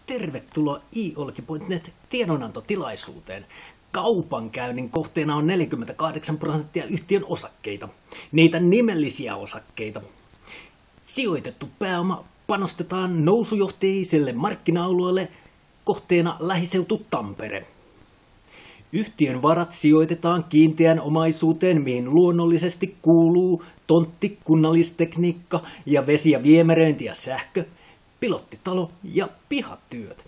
Tervetuloa iOlki.net tiedonantotilaisuuteen. Kaupankäynnin kohteena on 48% yhtiön osakkeita, niitä nimellisiä osakkeita. Sijoitettu pääoma panostetaan nousujohteiselle markkina-alueelle, kohteena lähiseutu Tampere. Yhtiön varat sijoitetaan kiinteään omaisuuteen, mihin luonnollisesti kuuluu tontti, kunnallistekniikka ja vesi- ja viemäröinti ja sähkö, pilottitalo ja pihatyöt.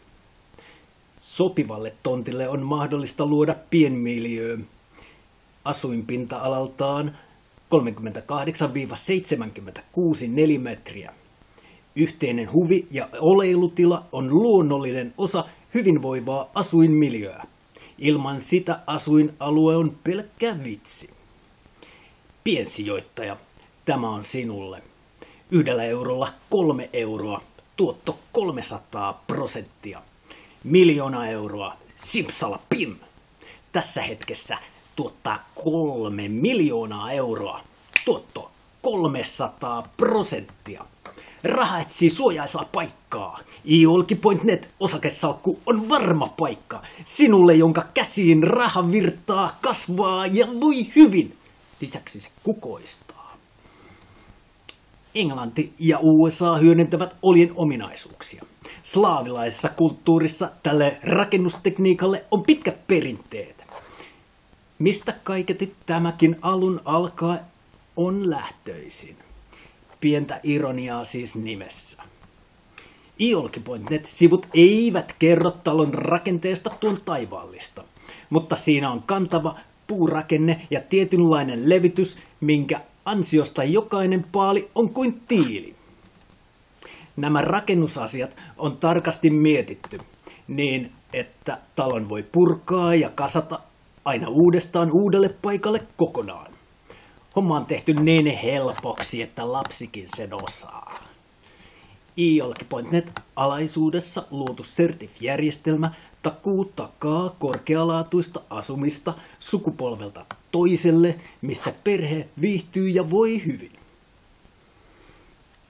Sopivalle tontille on mahdollista luoda pienmiljöö. Asuinpinta-alaltaan 38-76 nelimetriä. Yhteinen huvi- ja oleilutila on luonnollinen osa hyvinvoivaa asuinmiljöä. Ilman sitä asuinalue on pelkkä vitsi. Piensijoittaja, tämä on sinulle. 1 eurolla 3 euroa, tuotto 300%. 1 000 000 euroa, sipsala pim. Tässä hetkessä tuottaa 3 miljoonaa euroa, tuotto 300%. Raha etsii suojaisaa paikkaa. iOlki.net osakesalkku on varma paikka. Sinulle, jonka käsiin raha virtaa, kasvaa ja voi hyvin. Lisäksi se kukoistaa. Englanti ja USA hyödyntävät oljen ominaisuuksia. Slaavilaisessa kulttuurissa tälle rakennustekniikalle on pitkät perinteet. Mistä kaiketi tämäkin alun alkaa on lähtöisin. Pientä ironiaa siis nimessä. iOlki.net-sivut eivät kerro talon rakenteesta tuon taivaallista, mutta siinä on kantava puurakenne ja tietynlainen levitys, minkä ansiosta jokainen paali on kuin tiili. Nämä rakennusasiat on tarkasti mietitty niin, että talon voi purkaa ja kasata aina uudestaan uudelle paikalle kokonaan. Homma on tehty niin helpoksi, että lapsikin sen osaa. iOlki.net alaisuudessa luotu Certif-järjestelmä takaa korkealaatuista asumista sukupolvelta toiselle, missä perhe viihtyy ja voi hyvin.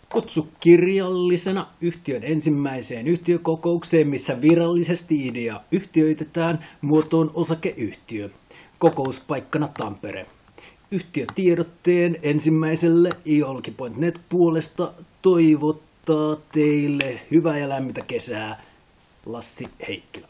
Kutsu kirjallisena yhtiön ensimmäiseen yhtiökokoukseen, missä virallisesti idea yhtiöitetään muotoon osakeyhtiö. Kokouspaikkana Tampere. Yhtiötiedotteen ensimmäiselle iOlki.net puolesta toivottaa teille hyvää ja lämmintä kesää Lassi Heikkilä.